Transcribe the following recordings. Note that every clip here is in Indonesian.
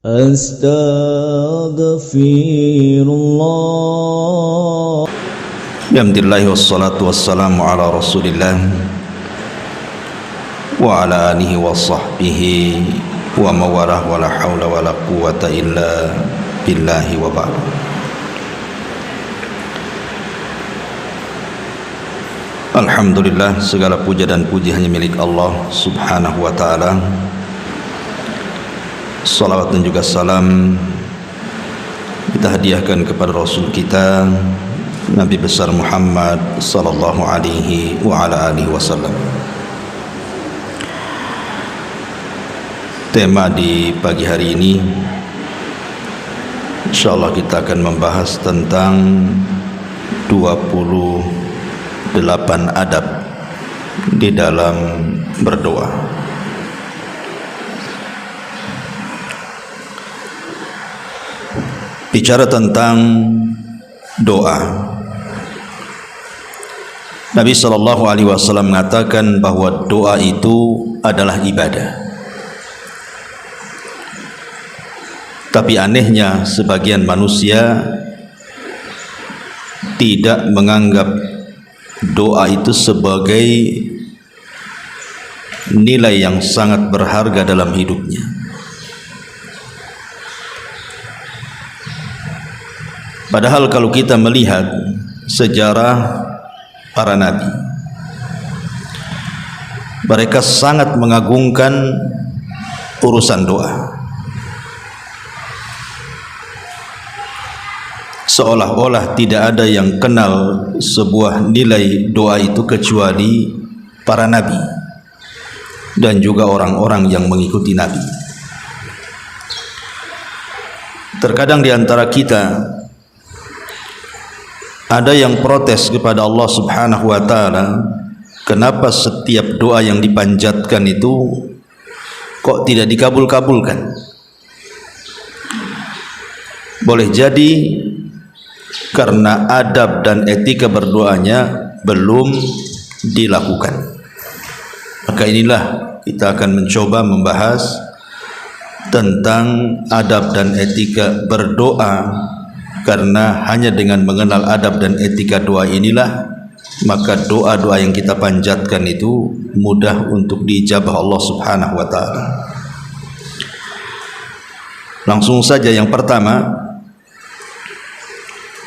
Astaghfirullah. Alhamdulillah wassalatu wassalamu ala Rasulillah wa ala alihi wa sahbihi wa mawarah wa la hawla wa la quwata illa billahi wa ba'd. Alhamdulillah, segala puja dan puji hanya milik Allah subhanahu wa ta'ala. Salawat dan juga salam kita hadiahkan kepada Rasul kita Nabi besar Muhammad sallallahu alaihi wa ala alihi wasallam. Tema di pagi hari ini insyaallah kita akan membahas tentang 28 adab di dalam berdoa. Bicara tentang doa, Nabi sallallahu alaihi wasallam mengatakan bahwa doa itu adalah ibadah. Tapi anehnya sebagian manusia tidak menganggap doa itu sebagai nilai yang sangat berharga dalam hidupnya. Padahal kalau kita melihat sejarah para nabi, mereka sangat mengagungkan urusan doa. Seolah-olah tidak ada yang kenal sebuah nilai doa itu kecuali para nabi dan juga orang-orang yang mengikuti nabi. Terkadang di antara kita ada yang protes kepada Allah subhanahu wa ta'ala, kenapa setiap doa yang dipanjatkan itu kok tidak dikabul-kabulkan. Boleh jadi karena adab dan etika berdoanya belum dilakukan. Maka inilah kita akan mencoba membahas tentang adab dan etika berdoa, karena hanya dengan mengenal adab dan etika doa inilah maka doa-doa yang kita panjatkan itu mudah untuk diijabah Allah subhanahu wa ta'ala. Langsung saja yang pertama,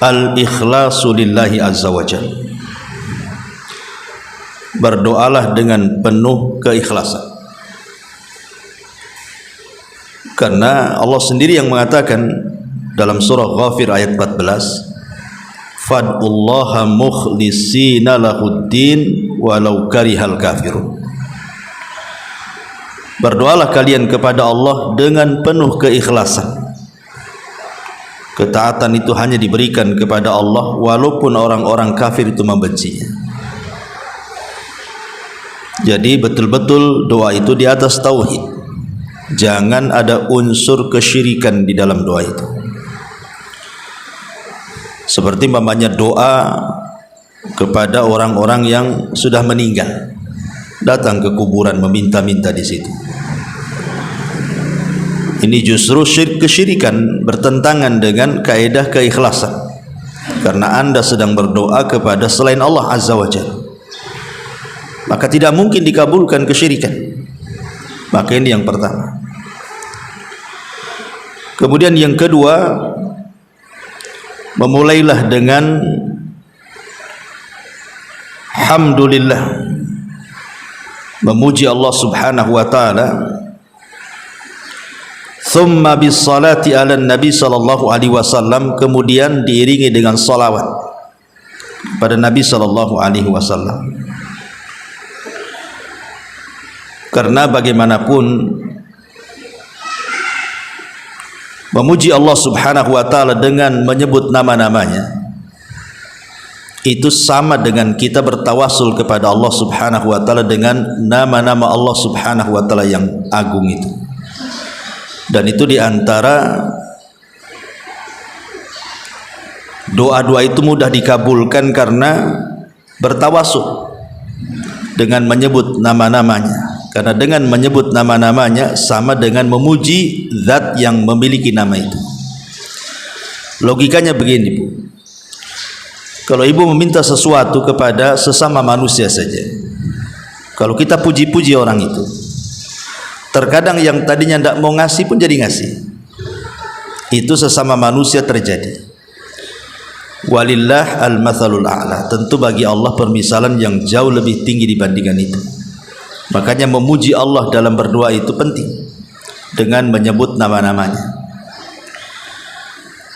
al-ikhlasu lillahi azza wa jalla. Berdoalah dengan penuh keikhlasan, karena Allah sendiri yang mengatakan dalam surah Ghafir ayat 14, fad'ullaha mukhlisina lahuddin walau karihal kafirun. Berdoalah kalian kepada Allah dengan penuh keikhlasan. Ketaatan itu hanya diberikan kepada Allah walaupun orang-orang kafir itu membencinya. Jadi betul-betul doa itu di atas tauhid. Jangan ada unsur kesyirikan di dalam doa itu. Seperti umpamanya doa kepada orang-orang yang sudah meninggal, datang ke kuburan meminta-minta di situ. Ini justru kesyirikan, bertentangan dengan kaidah keikhlasan, karena Anda sedang berdoa kepada selain Allah azza wa jalla, maka tidak mungkin dikabulkan kesyirikan. Maka ini yang pertama. Kemudian yang kedua, memulailah dengan hamdulillah, memuji Allah subhanahu wa ta'ala, thumma bis salati ala nabi sallallahu alaihi wasallam, kemudian diiringi dengan salawat pada Nabi sallallahu alaihi wasallam. Karena bagaimanapun memuji Allah subhanahu wa ta'ala dengan menyebut nama-namanya itu sama dengan kita bertawasul kepada Allah subhanahu wa ta'ala dengan nama-nama Allah subhanahu wa ta'ala yang agung itu. Dan itu diantara doa-doa itu mudah dikabulkan karena bertawasul dengan menyebut nama-namanya. Karena dengan menyebut nama-namanya sama dengan memuji zat yang memiliki nama itu. Logikanya begini, Bu. Kalau ibu meminta sesuatu kepada sesama manusia saja, kalau kita puji-puji orang itu, terkadang yang tadinya tidak mau ngasih pun jadi ngasih. Itu sesama manusia terjadi. Walillah al-mathalul a'la. Tentu bagi Allah permisalan yang jauh lebih tinggi dibandingkan itu. Makanya memuji Allah dalam berdoa itu penting, dengan menyebut nama-namanya.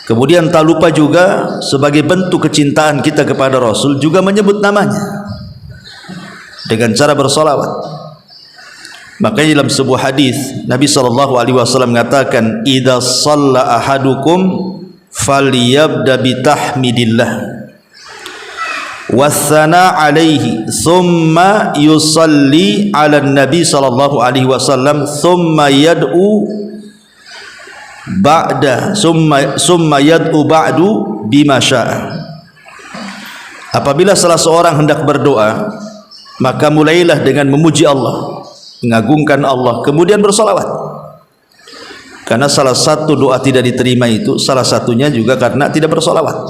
Kemudian tak lupa juga sebagai bentuk kecintaan kita kepada Rasul juga menyebut namanya dengan cara bersolawat. Makanya dalam sebuah hadis Nabi SAW mengatakan, idza shalla ahadukum falyabda bitahmidillah wathana alaihi thumma yusalli ala nabi SAW thumma yad'u ba'da summa yad'u ba'du bima sya'a. Apabila salah seorang hendak berdoa, maka mulailah dengan memuji Allah, mengagungkan Allah, kemudian bersolawat. Karena salah satu doa tidak diterima itu salah satunya juga karena tidak bersolawat.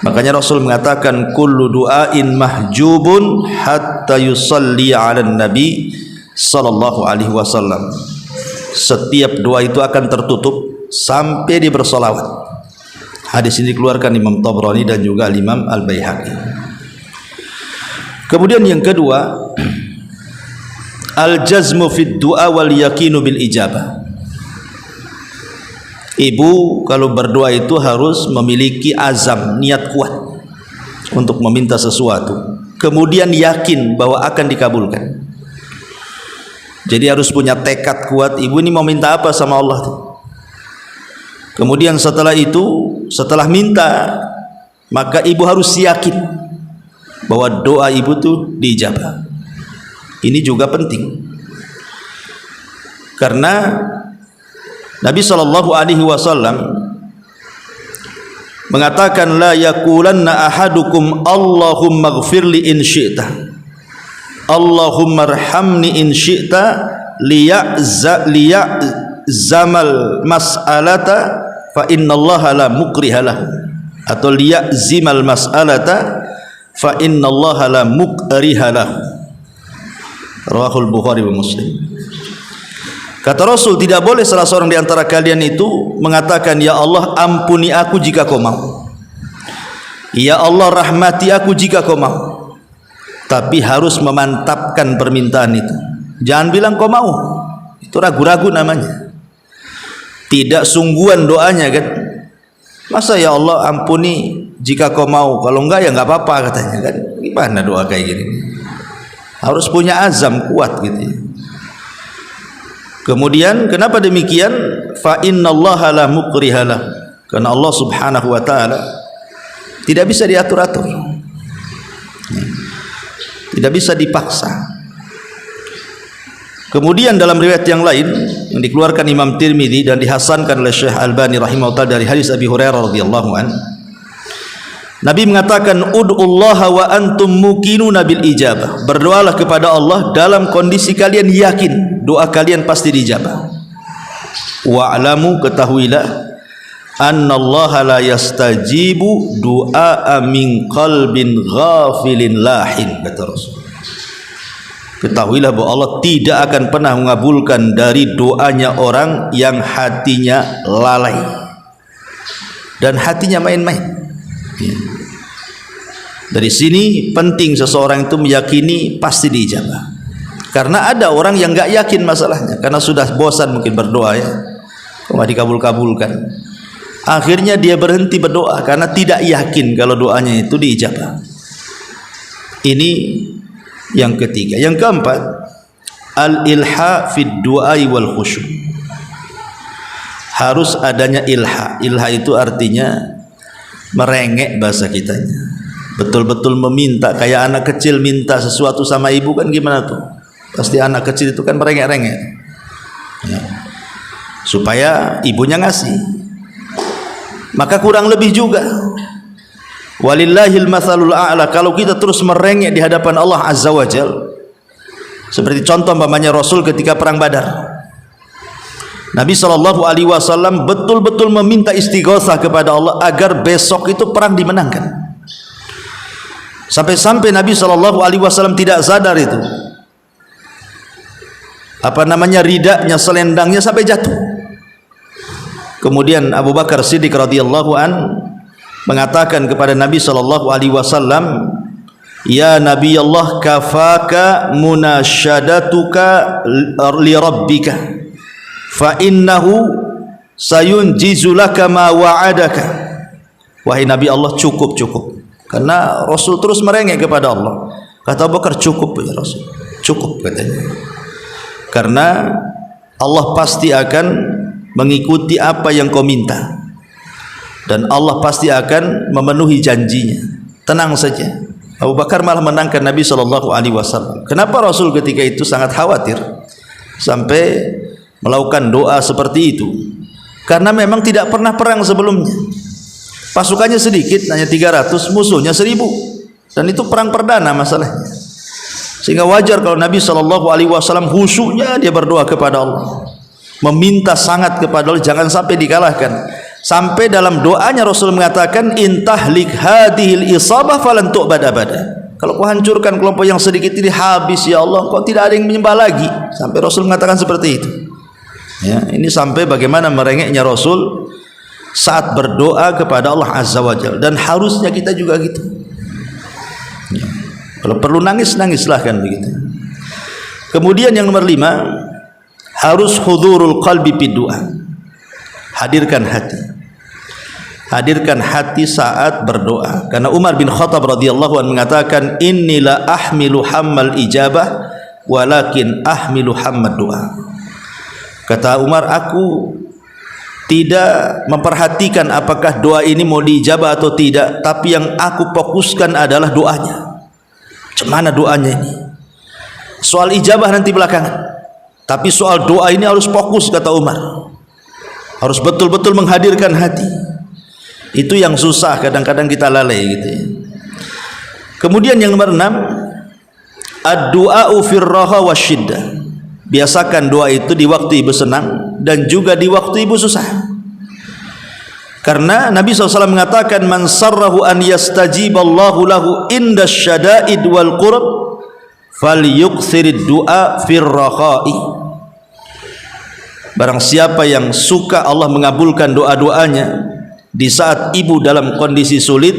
Makanya Rasul mengatakan, kullu du'ain mahjubun hatta yusalli 'alan nabi sallallahu alaihi wasallam. Setiap doa itu akan tertutup sampai dia bersolawat. Hadis ini dikeluarkan Imam Tabrani dan juga Imam Al-Baihaqi. Kemudian yang kedua, al-jazmu fid du'a wal yaqinu bil ijabah. Ibu kalau berdoa itu harus memiliki azam, niat kuat untuk meminta sesuatu, kemudian yakin bahwa akan dikabulkan. Jadi harus punya tekad kuat, ibu ini mau minta apa sama Allah tuh. Kemudian setelah itu, setelah minta, maka ibu harus yakin bahwa doa ibu tuh diijabah. Ini juga penting, karena Nabi SAW mengatakan, la yaqulanna ahadukum Allahumma ghfirli in syi'ta, Allahumma arhamni in syi'ta, liya'zamal mas'alata fa innallaha la mukriha lahu, atau liya'zimal mas'alata fa innallaha la mukriha lahu. Rawahul Bukhari wa Muslim. Kata Rasul, tidak boleh salah seorang di antara kalian itu mengatakan, ya Allah ampuni aku jika kau mau, ya Allah rahmati aku jika kau mau. Tapi harus memantapkan permintaan itu. Jangan bilang kau mau, itu ragu-ragu namanya, tidak sungguhan doanya kan. Masa ya Allah ampuni jika kau mau, kalau enggak ya enggak apa-apa katanya kan. Gimana doa kayak gini? Harus punya azam kuat gitu ya. Kemudian kenapa demikian? Fa innallaha la mukriha lahu. Karena Allah Subhanahu wa taala tidak bisa diatur-atur. Tidak bisa dipaksa. Kemudian dalam riwayat yang lain yang dikeluarkan Imam Tirmidzi dan dihasankan oleh Syekh Albani rahimahullah dari hadis Abi Hurairah radhiyallahu an, Nabi mengatakan, ud'ullaha wa antum muqinuna bil ijabah. Berdoalah kepada Allah dalam kondisi kalian yakin doa kalian pasti dijabah. Wa'lamu, ketahuilah, annallaha la yastajibu du'a min qalbin ghafilin lahin, kata Rasul. Ketahuilah bahwa Allah tidak akan pernah mengabulkan dari doanya orang yang hatinya lalai dan hatinya main-main. Dari sini penting seseorang itu meyakini pasti diijabah. Karena ada orang yang enggak yakin masalahnya, karena sudah bosan mungkin berdoa ya, kok enggak dikabul-kabulkan. Akhirnya dia berhenti berdoa karena tidak yakin kalau doanya itu diijabah. Ini yang ketiga. Yang keempat, al-ilha fid du'ai wal khusyu'. Harus adanya ilha. Ilha itu artinya merengek bahasa kitanya. Betul-betul meminta, kayak anak kecil minta sesuatu sama ibu kan gimana tuh? Pasti anak kecil itu kan merengek-rengek ya, supaya ibunya ngasih. Maka kurang lebih juga, walillahil mathalul a'la, kalau kita terus merengek di hadapan Allah Azza wa Jal, Seperti contoh umpamanya Rasul ketika perang Badar, Nabi SAW betul-betul meminta istighatsah kepada Allah agar besok itu perang dimenangkan. Sampai-sampai Nabi SAW tidak sadar itu ridaknya, selendangnya sampai jatuh. Kemudian Abu Bakar Siddiq radhiyallahu an mengatakan kepada Nabi SAW, ya Nabi Allah, kafaka munasyadatuka li rabbika fa innahu sayunjizu laka ma wa'adaka. Wahai Nabi Allah, cukup, karena Rasul terus merengek kepada Allah. Kata Abu Bakar, cukup ya Rasul, cukup katanya, karena Allah pasti akan mengikuti apa yang kau minta dan Allah pasti akan memenuhi janjinya. Tenang saja. Abu Bakar malah menangkan Nabi SAW. Kenapa Rasul ketika itu sangat khawatir sampai melakukan doa seperti itu? Karena memang tidak pernah perang sebelumnya, pasukannya sedikit, hanya 300, musuhnya 1000, dan itu perang perdana masalahnya. Sehingga wajar kalau Nabi SAW khusyuknya dia berdoa kepada Allah, meminta sangat kepada Allah jangan sampai dikalahkan. Sampai dalam doanya Rasul mengatakan, intahlik hadhil isabah falan tu'bad abada. Kalau kau hancurkan kelompok yang sedikit ini habis ya Allah, kau tidak ada yang menyembah lagi. Sampai Rasul mengatakan seperti itu. Ya, ini sampai bagaimana merengeknya Rasul saat berdoa kepada Allah Azza wa Jalla, dan harusnya kita juga gitu. Ya. Kalau perlu nangis, nangislah kan begitu. Kemudian yang nomor 5, harus hudurul qalbi fid du'a. Hadirkan hati saat berdoa. Karena Umar bin Khattab radhiyallahu anhu mengatakan, innila ahmilu hammal ijabah walakin ahmilu hammad doa. Kata Umar, aku tidak memperhatikan apakah doa ini mau diijabah atau tidak, tapi yang aku fokuskan adalah doanya. Cemana doanya ini? Soal ijabah nanti belakangan, tapi soal doa ini harus fokus, kata Umar. Harus betul-betul menghadirkan hati. Itu yang susah, kadang-kadang kita lalai gitu ya. Kemudian yang nomor 6, ad-du'a'u firraha wasyiddah. Biasakan doa itu di waktu ibu senang dan juga di waktu ibu susah. Karena Nabi SAW mengatakan, man sarrahu an yastajiballahu lahu inda syada'id wal qurb falyuksirid du'a firraha'i. Barang siapa yang suka Allah mengabulkan doa-doanya di saat ibu dalam kondisi sulit,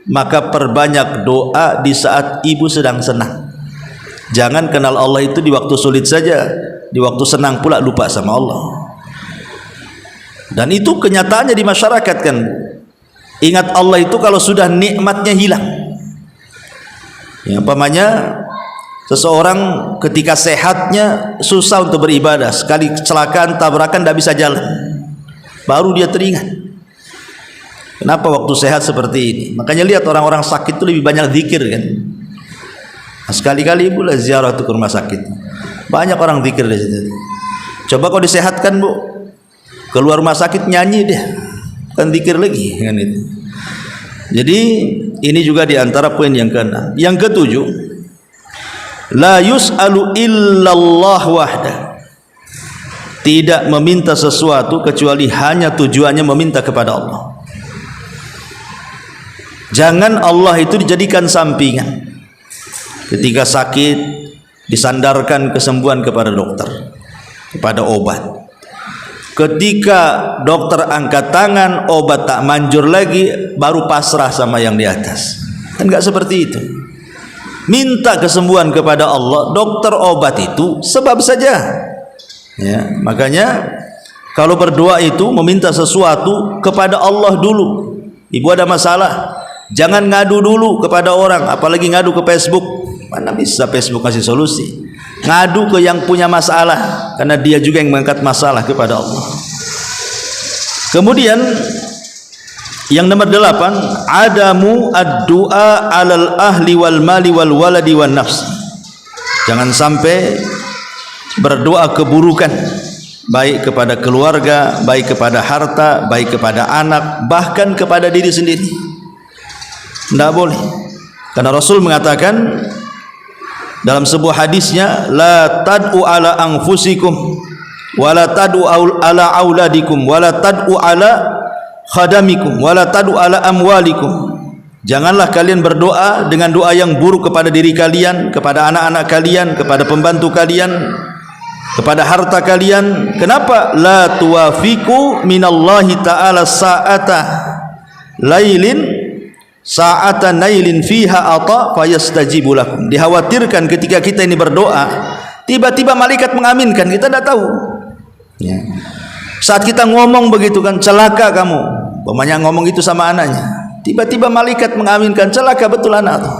maka perbanyak doa di saat ibu sedang senang. Jangan kenal Allah itu di waktu sulit saja, di waktu senang pula lupa sama Allah. Dan itu kenyataannya di masyarakat kan. Ingat Allah itu kalau sudah nikmatnya hilang. Ya, umpamanya seseorang ketika sehatnya susah untuk beribadah, sekali kecelakaan, tabrakan, tidak bisa jalan, baru dia teringat. Kenapa waktu sehat seperti ini? Makanya lihat orang-orang sakit itu lebih banyak zikir kan. Nah, sekali-kali ibu lah ziarah ke rumah sakit, banyak orang zikir di situ. Coba kau disehatkan bu, keluar rumah sakit nyanyi deh, kan zikir lagi kan itu. Jadi ini juga diantara poin yang ke-6. Yang ke-7, la yus'alu illallah wahda. Tidak meminta sesuatu kecuali hanya tujuannya meminta kepada Allah. Jangan Allah itu dijadikan sampingan. Ketika sakit disandarkan kesembuhan kepada dokter, kepada obat. Ketika dokter angkat tangan, obat tak manjur lagi, baru pasrah sama yang di atas. Kan enggak seperti itu. Minta kesembuhan kepada Allah. Dokter obat itu sebab saja ya. Makanya kalau berdoa itu meminta sesuatu kepada Allah dulu. Ibu ada masalah, jangan ngadu dulu kepada orang, apalagi ngadu ke Facebook. Mana bisa Facebook kasih solusi? Ngadu ke yang punya masalah, karena dia juga yang mengangkat masalah kepada Allah. Kemudian yang nomor 8, adamu ad-du'a alal ahli wal mali wal waladi wan nafs. Jangan sampai berdoa keburukan, baik kepada keluarga, baik kepada harta, baik kepada anak, bahkan kepada diri sendiri. Tidak boleh. Karena Rasul mengatakan, dalam sebuah hadisnya, la tad'u ala anfusikum wala tad'u ala auladikum wala tad'u ala khadamikum wala tad'u ala amwalikum. Janganlah kalian berdoa dengan doa yang buruk kepada diri kalian, kepada anak-anak kalian, kepada pembantu kalian, kepada harta kalian. Kenapa? La tuwafiqu minallahi ta'ala sa'ata lailin sa'ata nailin fiha ata fayastajibu lakum. Dikhawatirkan ketika kita ini berdoa, tiba-tiba malaikat mengaminkan, kita tidak tahu. Ya. Saat kita ngomong begitu kan, celaka kamu, umpamanya ngomong itu sama anaknya, tiba-tiba malaikat mengaminkan, celaka betul anak itu.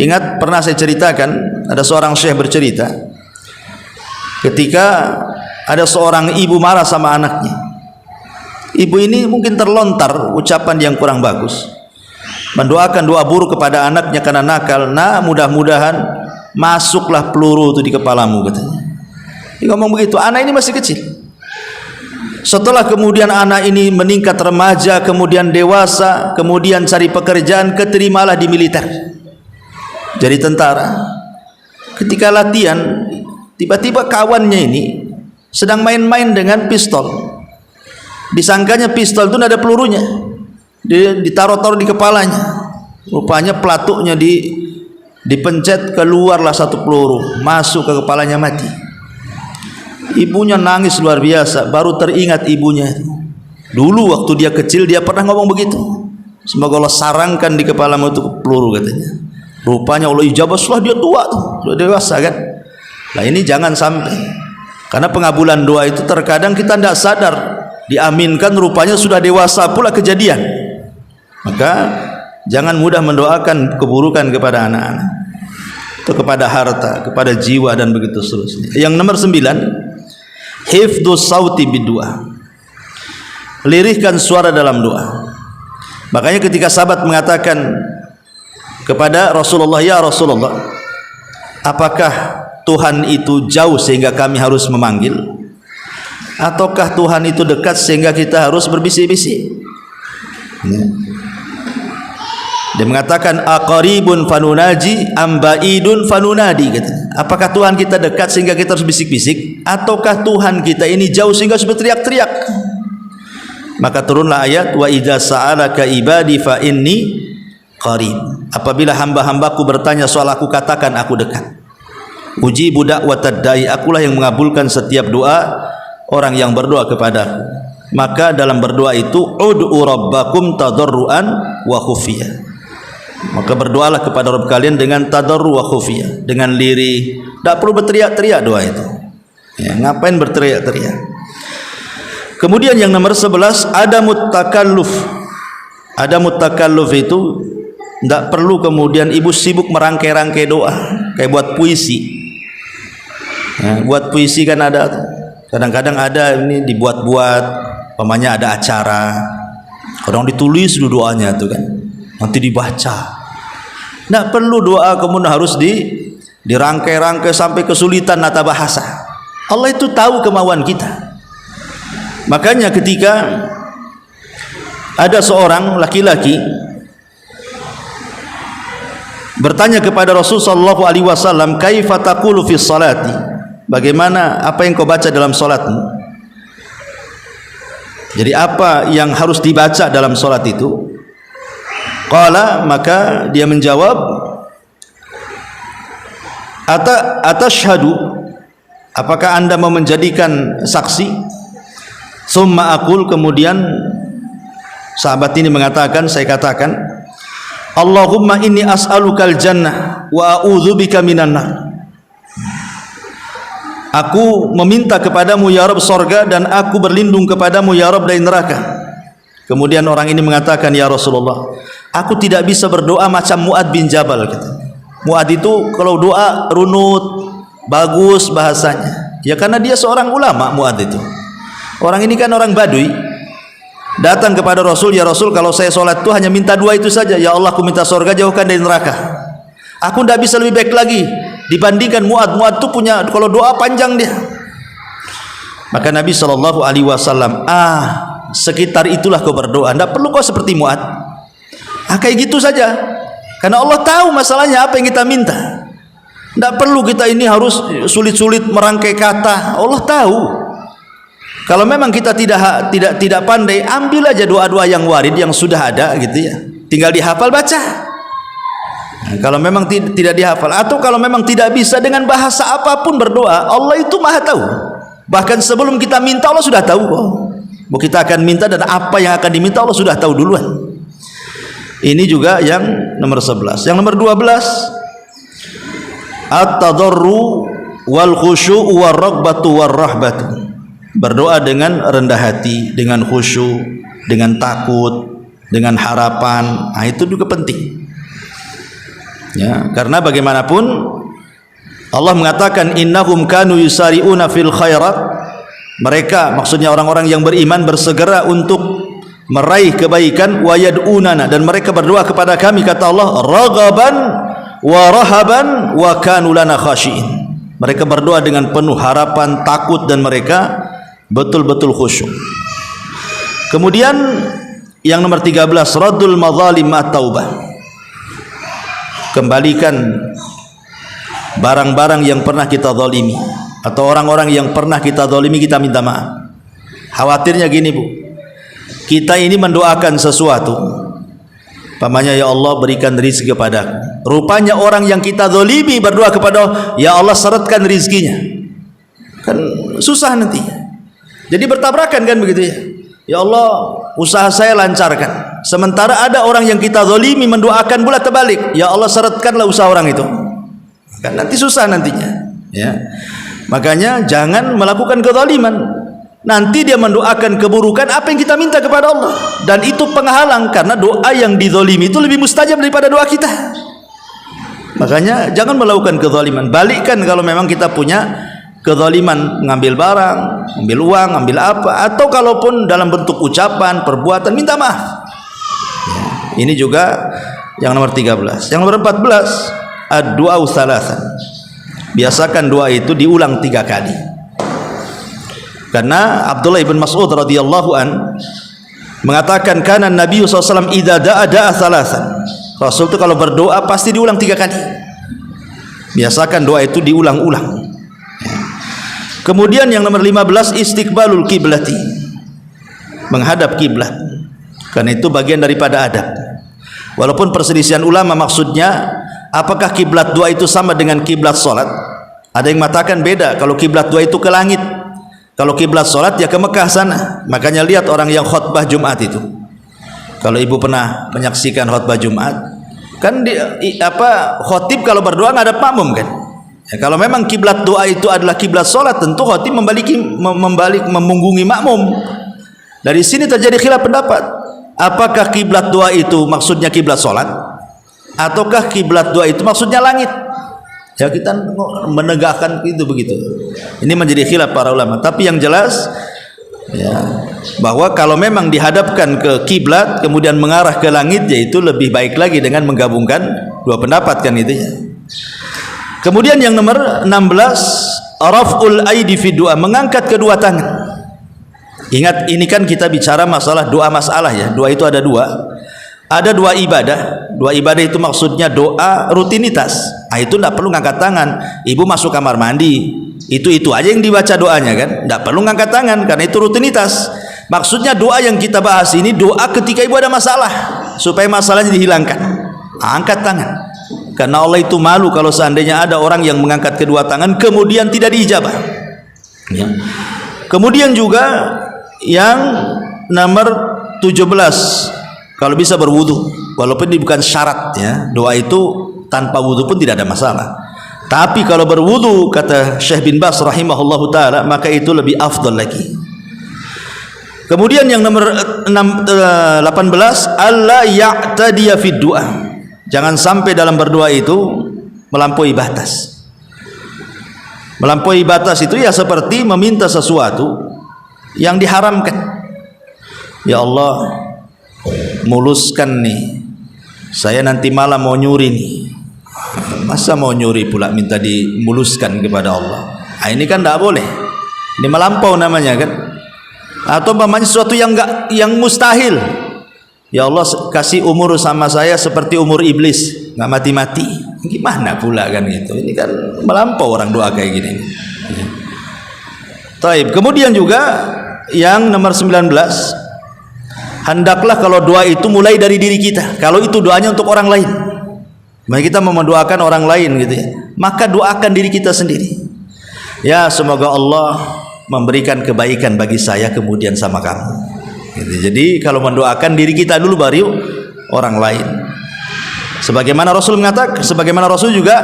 Ingat pernah saya ceritakan, ada seorang syekh bercerita, ketika ada seorang ibu marah sama anaknya. Ibu ini mungkin terlontar ucapan yang kurang bagus, mendoakan doa buruk kepada anaknya karena nakal. Nah, mudah-mudahan masuklah peluru itu di kepalamu, katanya. Dia ngomong begitu, anak ini masih kecil. Setelah kemudian anak ini meningkat remaja, kemudian dewasa, kemudian cari pekerjaan, keterimalah di militer, jadi tentara. Ketika latihan, tiba-tiba kawannya ini sedang main-main dengan pistol. Disangkanya pistol itu tidak ada pelurunya, ditaruh-taruh di kepalanya. Rupanya pelatuknya dipencet, keluarlah satu peluru, masuk ke kepalanya, mati. Ibunya nangis luar biasa, baru teringat ibunya. Dulu waktu dia kecil dia pernah ngomong begitu, semoga Allah sarangkan di kepalamu itu peluru, katanya. Rupanya Allah ijabah setelah dia tua tuh, sudah dewasa kan. Nah ini jangan sampai, karena pengabulan doa itu terkadang kita tidak sadar, diaminkan rupanya sudah dewasa pula kejadian. Maka jangan mudah mendoakan keburukan kepada anak-anak, atau kepada harta, kepada jiwa, dan begitu seterusnya. Yang nomor 9, hifdzus sauti biddu'a, lirihkan suara dalam doa. Makanya ketika sahabat mengatakan kepada Rasulullah, ya Rasulullah, apakah Tuhan itu jauh sehingga kami harus memanggil, ataukah Tuhan itu dekat sehingga kita harus berbisik-bisik? Dia mengatakan, aqaribun fanunaji ambaidun fanunadi, katanya. Apakah Tuhan kita dekat sehingga kita harus bisik-bisik, ataukah Tuhan kita ini jauh sehingga harus berteriak-teriak? Maka turunlah ayat, wa idza sa'alaka ibadi fa inni qarib. Apabila hamba-hambaku bertanya soal aku, katakan aku dekat. Ujibu da'watad da'i, akulah yang mengabulkan setiap doa orang yang berdoa kepadaku. Maka dalam berdoa itu, ud'u rabbakum tadarruan wa khufiyah. Maka berdoalah kepada Rabb kalian dengan tadarru wa khufiyah, dengan lirih. Tak perlu berteriak-teriak doa itu. Ya, ngapain berteriak-teriak? Kemudian yang nomor 11, ada mutakalluf. Ada mutakalluf itu tidak perlu kemudian ibu sibuk merangkai-rangkai doa kayak buat puisi. Ya, buat puisi kan ada, kadang-kadang ada ini dibuat-buat, pamannya ada acara, kadang ditulis dulu doanya itu kan, nanti dibaca. Tidak perlu doa kemudian harus dirangkai-rangkai sampai kesulitan nata bahasa. Allah itu tahu kemauan kita. Makanya ketika ada seorang laki-laki bertanya kepada Rasulullah sallallahu alaihi wasallam, kaifa taqulu fi sholati, bagaimana, apa yang kau baca dalam salatmu? Jadi apa yang harus dibaca dalam salat itu? Qala, maka dia menjawab, atashhadu, apakah anda mau menjadikan saksi? Summa aqul, kemudian sahabat ini mengatakan, saya katakan, Allahumma inni as'alukal jannah wa a'udzubika minan nar. Aku meminta kepadamu ya Rabb sorga, dan aku berlindung kepadamu ya Rabb dari neraka. Kemudian orang ini mengatakan, ya Rasulullah, aku tidak bisa berdoa macam Mu'ad bin Jabal. Mu'ad itu kalau doa runut, bagus bahasanya. Ya karena dia seorang ulama. Mu'ad itu, orang ini kan orang Badui, datang kepada Rasul, ya Rasul, kalau saya sholat itu hanya minta dua itu saja, ya Allah, aku minta surga, jauhkan dari neraka. Aku tidak bisa lebih baik lagi dibandingkan Mu'ad. Mu'ad itu punya, kalau doa panjang dia. Maka Nabi SAW, sekitar itulah kau berdoa, tidak perlu kau seperti Mu'ad. Kayak gitu saja, karena Allah tahu masalahnya apa yang kita minta. Tidak perlu kita ini harus sulit-sulit merangkai kata. Allah tahu. Kalau memang kita tidak pandai, ambil aja doa-doa yang warid yang sudah ada gitu ya. Tinggal dihafal baca. Nah, kalau memang tidak dihafal atau kalau memang tidak bisa dengan bahasa apapun berdoa, Allah itu Maha tahu. Bahkan sebelum kita minta Allah sudah tahu kok. Mau kita akan minta dan apa yang akan diminta Allah sudah tahu duluan. Ini juga yang nomor 11. Yang nomor 12, at-tadarru wal khusyu' war raghbatu war rahbatu. Berdoa dengan rendah hati, dengan khusyuk, dengan takut, dengan harapan. Nah, itu juga penting. Ya, karena bagaimanapun Allah mengatakan innahum kanu yusari'una fil khairat. Mereka, maksudnya orang-orang yang beriman, bersegera untuk meraih kebaikan, wa yad'unana, dan mereka berdoa kepada kami, kata Allah, raghaban wa rahaban wa kanu lana khashiin. Mereka berdoa dengan penuh harapan, takut, dan mereka betul-betul khusyuk. Kemudian yang nomor 13, raddul madzalim at-taubah. Kembalikan barang-barang yang pernah kita zalimi atau orang-orang yang pernah kita zalimi, kita minta maaf. Khawatirnya gini Bu, kita ini mendoakan sesuatu, pamannya ya Allah berikan rizki kepadaku. Rupanya orang yang kita zalimi berdoa kepada Allah, ya Allah syaratkan rizkinya. Kan susah nanti. Jadi bertabrakan kan begitu ya. Ya Allah usaha saya lancarkan. Sementara ada orang yang kita zalimi mendoakan pula terbalik, ya Allah syaratkanlah usaha orang itu. Kan nanti susah nantinya. Ya. Makanya jangan melakukan kezaliman. Nanti dia mendoakan keburukan apa yang kita minta kepada Allah, dan itu penghalang karena doa yang dizalimi itu lebih mustajab daripada doa kita. Makanya jangan melakukan kezaliman. Balikkan kalau memang kita punya kezaliman, ngambil barang, ngambil uang, ngambil apa, atau kalaupun dalam bentuk ucapan, perbuatan, minta maaf. Ya, ini juga yang nomor 13. Yang nomor 14, ad-du'a thalathan. Biasakan doa itu diulang 3 kali. Karena Abdullah ibn Mas'ud radhiyallahu an mengatakan kana Nabi SAW idza da'a thalathan. Rasul itu kalau berdoa pasti diulang 3 kali. Biasakan doa itu diulang-ulang. Kemudian yang nomor 15, istiqbalul kiblati. Menghadap kiblat. Karena itu bagian daripada adab. Walaupun perselisihan ulama maksudnya apakah kiblat doa itu sama dengan kiblat salat? Ada yang mengatakan beda. Kalau kiblat doa itu ke langit, kalau kiblat salat ya ke Mekah sana. Makanya lihat orang yang khutbah Jumat itu. Kalau ibu pernah menyaksikan khutbah Jumat, kan khotib kalau berdoa nggak ada makmum kan? Ya, kalau memang kiblat doa itu adalah kiblat salat, tentu khotib membalik memunggungi makmum. Dari sini terjadi khilaf pendapat. Apakah kiblat doa itu maksudnya kiblat salat, ataukah kiblat doa itu maksudnya langit? Ya kita menegakkan itu begitu. Ini menjadi khilaf para ulama. Tapi yang jelas ya, bahwa kalau memang dihadapkan ke kiblat kemudian mengarah ke langit, yaitu lebih baik lagi dengan menggabungkan dua pendapat kan itu ya. Kemudian yang nomor 16, raf'ul aidi fi du'a, mengangkat kedua tangan. Ingat ini kan kita bicara masalah doa masalah ya. Doa itu ada dua. Ada dua ibadah. Dua ibadah itu maksudnya doa rutinitas. Ah itu tidak perlu ngangkat tangan. Ibu masuk kamar mandi, itu aja yang dibaca doanya kan. Tidak perlu ngangkat tangan karena itu rutinitas. Maksudnya doa yang kita bahas ini doa ketika ibu ada masalah, supaya masalahnya dihilangkan. Angkat tangan. Karena Allah itu malu kalau seandainya ada orang yang mengangkat kedua tangan kemudian tidak diijabah. Ya. Kemudian juga yang nomor 17, kalau bisa berwudu, walaupun ini bukan syarat ya. Doa itu tanpa wudu pun tidak ada masalah. Tapi kalau berwudu, kata Syekh bin Baz rahimahullahu taala, maka itu lebih afdal lagi. Kemudian yang nomor 18, alla ya'tadiya fid du'a. Jangan sampai dalam berdoa itu melampaui batas. Melampaui batas itu ya seperti meminta sesuatu yang diharamkan. Ya Allah, muluskan nih, saya nanti malam mau nyuri nih. Masa mau nyuri pula minta dimuluskan kepada Allah? Nah, ini kan tidak boleh. Ini melampau namanya kan. Atau umpamanya sesuatu yang mustahil. Ya Allah kasih umur sama saya seperti umur iblis. nggak mati-mati. Gimana pula kan gitu? Ini kan melampau orang doa kayak gini. Taib. Kemudian juga yang nomor 19, hendaklah kalau doa itu mulai dari diri kita. Kalau itu doanya untuk orang lain, maka kita mau mendoakan orang lain gitu ya, maka doakan diri kita sendiri. Ya, semoga Allah memberikan kebaikan bagi saya kemudian sama kamu gitu. Jadi kalau mendoakan diri kita dulu baru orang lain. Sebagaimana Rasul juga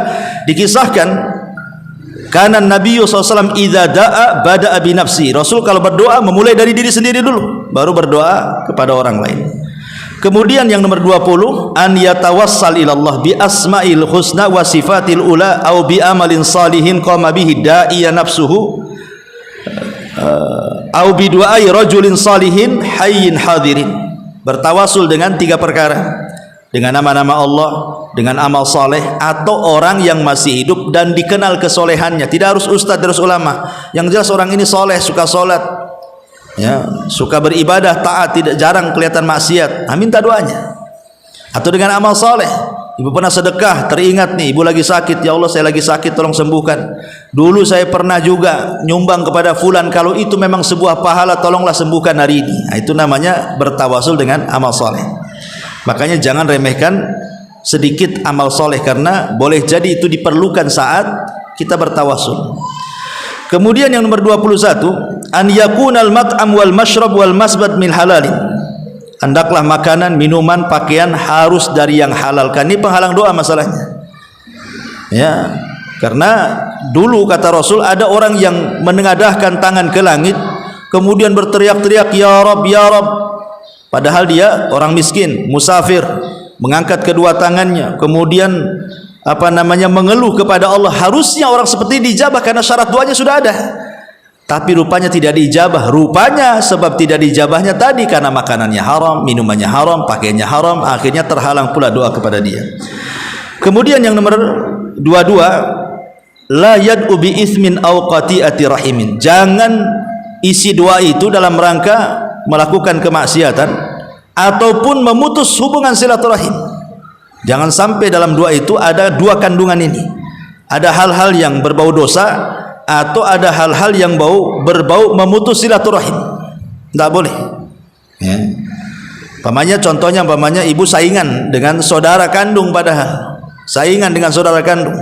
dikisahkan, karena Nabi SAW idza da'a bada'a bi nafsi. Rasul kalau berdoa memulai dari diri sendiri dulu, baru berdoa kepada orang lain. Kemudian yang nomor 20, an yatawassal ila Allah bi asma'il husna wa sifatil ula au bi amalin salihin qama bihi da'iya nafsuhu au bi du'ai rajulin salihin hayyin hadirin. Bertawasul dengan 3 perkara, dengan nama-nama Allah, dengan amal soleh, atau orang yang masih hidup dan dikenal kesolehannya. Tidak harus ustadz, harus ulama, yang jelas orang ini soleh, suka sholat ya, suka beribadah, taat, tidak jarang kelihatan maksiat. Minta doanya. Atau dengan amal soleh, ibu pernah sedekah, teringat nih ibu lagi sakit, ya Allah saya lagi sakit tolong sembuhkan. Dulu saya pernah juga nyumbang kepada fulan, kalau itu memang sebuah pahala tolonglah sembuhkan hari ini. Nah, itu namanya bertawasul dengan amal soleh. Makanya jangan remehkan sedikit amal soleh, karena boleh jadi itu diperlukan saat kita bertawasul. Kemudian yang nomor 21, an yakunal mat'am wal mashrab wal masbad min halalin. Hendaklah makanan, minuman, pakaian harus dari yang halal. Kan ini penghalang doa masalahnya. Ya, karena dulu kata Rasul ada orang yang menengadahkan tangan ke langit kemudian berteriak-teriak ya Rabb ya Rabb. Padahal dia orang miskin, musafir, mengangkat kedua tangannya, kemudian mengeluh kepada Allah. Harusnya orang seperti ini dijabah karena syarat doanya sudah ada. Tapi rupanya tidak dijabah. Rupanya sebab tidak dijabahnya tadi karena makanannya haram, minumannya haram, pakaiannya haram, akhirnya terhalang pula doa kepada dia. Kemudian yang nomor 22, la yad'u bi itsmin aw qati'ati rahimin. Jangan isi doa itu dalam rangka melakukan kemaksiatan ataupun memutus hubungan silaturahim. Jangan sampai dalam doa itu ada 2 kandungan ini. Ada hal-hal yang berbau dosa atau ada hal-hal yang berbau memutus silaturahim. Tidak boleh ya. Contohnya ibu saingan dengan saudara kandung, padahal saingan dengan saudara kandung.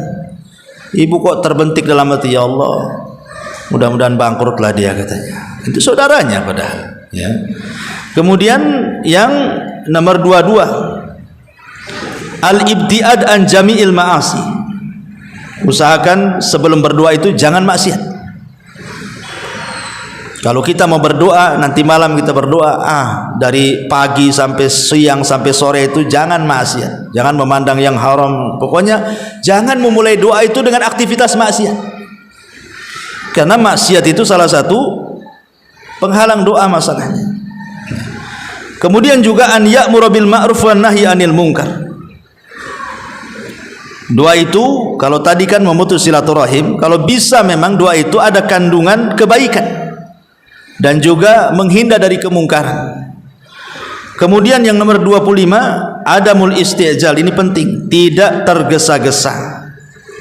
Ibu kok terbentik dalam hati, ya Allah mudah-mudahan bangkrutlah dia, katanya. Itu saudaranya padahal ya. Kemudian yang nomor 22, al-ibtiad an jami'il ma'asi. Usahakan sebelum berdoa itu jangan maksiat. Kalau kita mau berdoa, nanti malam kita berdoa, dari pagi sampai siang sampai sore itu jangan maksiat, jangan memandang yang haram. Pokoknya jangan memulai doa itu dengan aktivitas maksiat, karena maksiat itu salah satu penghalang doa masalahnya. Kemudian juga an ya'muru bil ma'ruf wan nahyi 'anil munkar. Doa itu kalau tadi kan memutus silaturahim, kalau bisa memang doa itu ada kandungan kebaikan dan juga menghindar dari kemungkaran. Kemudian yang nomor 25, adamul istijal. Ini penting, tidak tergesa-gesa.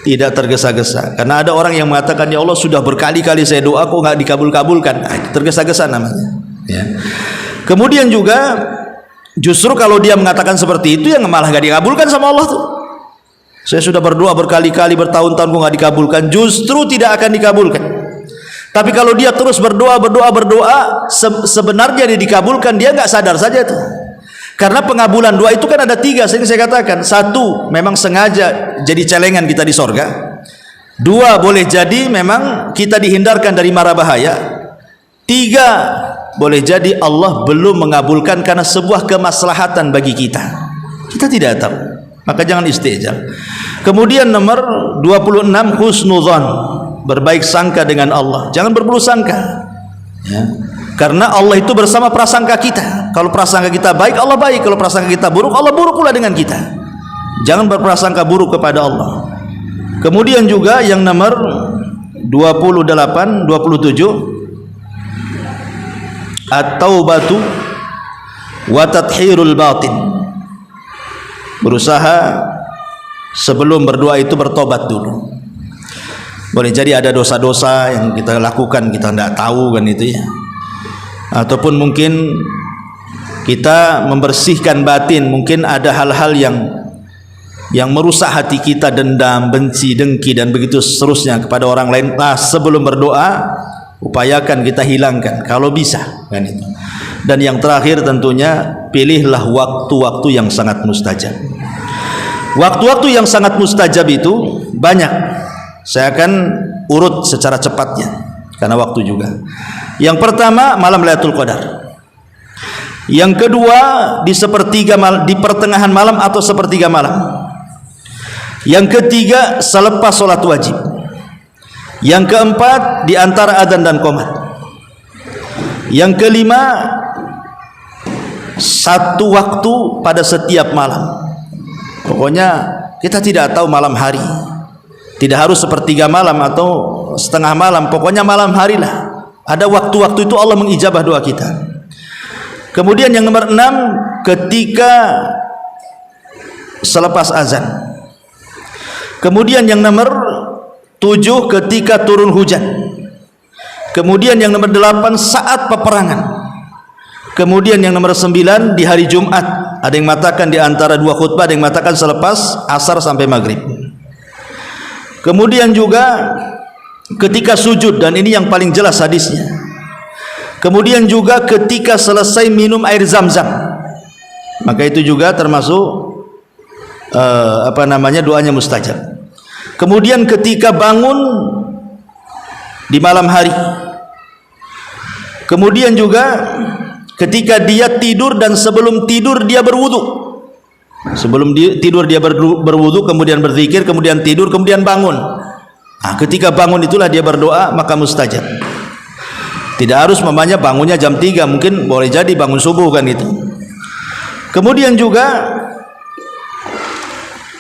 Tidak tergesa-gesa. Karena ada orang yang mengatakan, ya Allah sudah berkali-kali saya doa kok nggak dikabul-kabulkan. Tergesa-gesa namanya ya. Kemudian juga justru kalau dia mengatakan seperti itu, yang malah nggak dikabulkan sama Allah tuh. Saya sudah berdoa berkali-kali, bertahun-tahun kok nggak dikabulkan, justru tidak akan dikabulkan. Tapi kalau dia terus berdoa, sebenarnya dia dikabulkan, dia nggak sadar saja tuh. Karena pengabulan doa itu kan ada 3, sering saya katakan. 1, memang sengaja jadi celengan kita di sorga. 2, boleh jadi memang kita dihindarkan dari mara bahaya. 3, boleh jadi Allah belum mengabulkan karena sebuah kemaslahatan bagi kita. Kita tidak tahu. Maka jangan istijal. Kemudian nomor 26, husnuzan, berbaik sangka dengan Allah. Jangan berburuk sangka ya. Karena Allah itu bersama prasangka kita. Kalau prasangka kita baik, Allah baik. Kalau prasangka kita buruk, Allah buruk pula dengan kita. Jangan berprasangka buruk kepada Allah. Kemudian juga yang nomor 27, at-taubatu wa tathhirul batin. Berusaha sebelum berdoa itu bertobat dulu. Boleh jadi ada dosa-dosa yang kita lakukan kita tidak tahu kan itu ya, ataupun mungkin kita membersihkan batin, mungkin ada hal-hal yang merusak hati kita, dendam, benci, dengki dan begitu seterusnya kepada orang lain. Nah, sebelum berdoa upayakan kita hilangkan kalau bisa kan itu. Dan yang terakhir tentunya pilihlah waktu-waktu yang sangat mustajab. Waktu-waktu yang sangat mustajab itu banyak. Saya akan urut secara cepatnya karena waktu juga. Yang pertama malam Lailatul Qadar. Yang kedua di pertengahan malam atau sepertiga malam. Yang ketiga selepas sholat wajib. Yang keempat di antara adzan dan qomat. Yang kelima satu waktu pada setiap malam. Pokoknya kita tidak tahu malam hari. Tidak harus sepertiga malam atau setengah malam, pokoknya malam hari lah. Ada waktu-waktu itu Allah mengijabah doa kita. Kemudian yang nomor 6 ketika selepas azan. Kemudian yang nomor 7 ketika turun hujan. Kemudian yang nomor 8 saat peperangan. Kemudian yang nomor 9 di hari Jumat. Ada yang mengatakan di antara dua khutbah, ada yang mengatakan selepas asar sampai maghrib. Kemudian juga ketika sujud, dan ini yang paling jelas hadisnya. Kemudian juga ketika selesai minum air zam-zam, maka itu juga termasuk doanya mustajab. Kemudian ketika bangun di malam hari. Kemudian juga ketika dia tidur dan sebelum tidur dia berwudu. Sebelum tidur dia berwudu, kemudian berzikir, kemudian tidur, kemudian bangun. Nah, ketika bangun itulah dia berdoa, maka mustajab. Tidak harus mamanya bangunnya jam 3, mungkin boleh jadi bangun subuh kan itu. Kemudian juga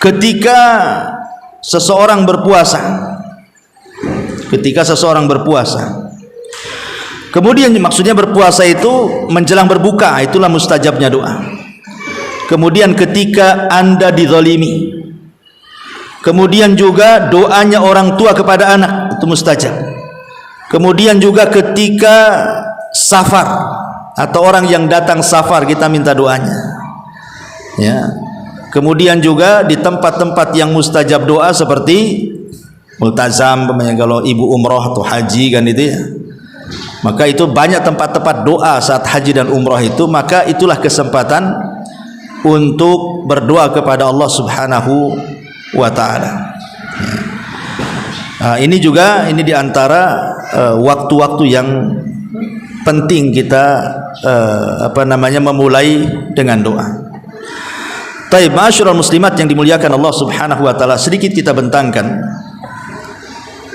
ketika seseorang berpuasa. Ketika seseorang berpuasa. Kemudian maksudnya berpuasa itu menjelang berbuka, itulah mustajabnya doa. Kemudian ketika Anda dizalimi. Kemudian juga doanya orang tua kepada anak, itu mustajab. Kemudian juga ketika safar atau orang yang datang safar kita minta doanya. Ya. Kemudian juga di tempat-tempat yang mustajab doa seperti multazam, kalau ibu umroh atau haji kan itu ya. Maka itu banyak tempat-tempat doa saat haji dan umroh itu, maka itulah kesempatan untuk berdoa kepada Allah Subhanahu wa taala. Ini juga di antara waktu-waktu yang penting kita memulai dengan doa. Taib, ma'asyiral muslimat yang dimuliakan Allah Subhanahu wa taala, sedikit kita bentangkan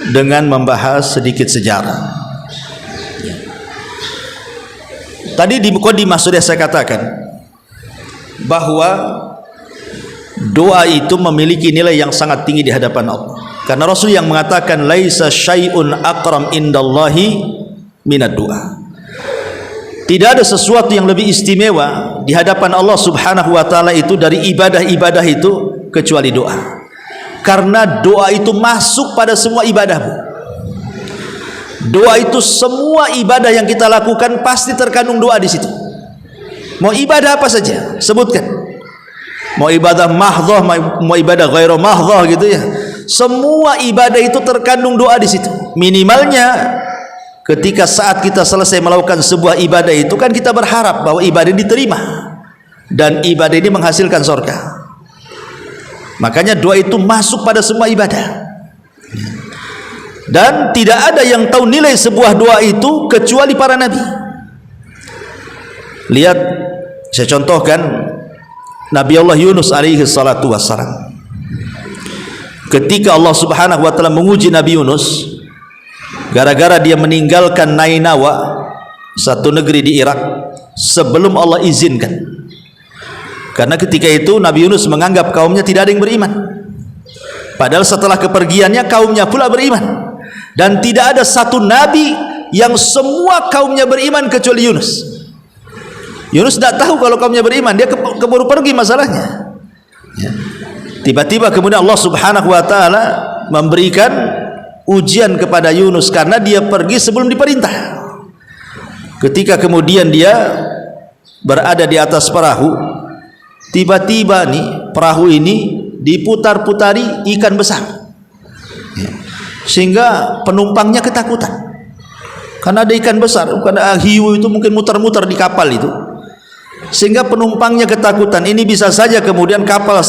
dengan membahas sedikit sejarah. Tadi di mukadimah sudah saya katakan bahwa doa itu memiliki nilai yang sangat tinggi di hadapan Allah. Karena Rasul yang mengatakan laisa syai'un akram indallahi minad doa. Tidak ada sesuatu yang lebih istimewa di hadapan Allah Subhanahu wa taala itu dari ibadah-ibadah itu kecuali doa. Karena doa itu masuk pada semua ibadah. Doa itu semua ibadah yang kita lakukan pasti terkandung doa di situ. Mau ibadah apa saja, sebutkan. Mau ibadah mahdhah, mau ibadah ghairu mahdhah gitu ya. Semua ibadah itu terkandung doa di situ. Minimalnya ketika saat kita selesai melakukan sebuah ibadah itu kan kita berharap bahwa ibadah diterima dan ibadah ini menghasilkan surga. Makanya doa itu masuk pada semua ibadah. Dan tidak ada yang tahu nilai sebuah doa itu kecuali para nabi. Lihat, saya contohkan Nabi Allah Yunus alaihi salatu wassalam. Ketika Allah Subhanahu wa taala menguji Nabi Yunus gara-gara dia meninggalkan Nainawa, satu negeri di Irak, sebelum Allah izinkan. Karena ketika itu Nabi Yunus menganggap kaumnya tidak ada yang beriman. Padahal setelah kepergiannya kaumnya pula beriman. Dan tidak ada satu nabi yang semua kaumnya beriman kecuali Yunus. Yunus tidak tahu kalau kaumnya beriman, dia keburu pergi masalahnya. Ya. Tiba-tiba kemudian Allah Subhanahu wa taala memberikan ujian kepada Yunus karena dia pergi sebelum diperintah. Ketika kemudian dia berada di atas perahu, tiba-tiba nih perahu ini diputar-putari ikan besar, sehingga penumpangnya ketakutan karena ada ikan besar. Bukan hiu itu mungkin muter-muter di kapal itu, sehingga penumpangnya ketakutan. Ini bisa saja kemudian kapal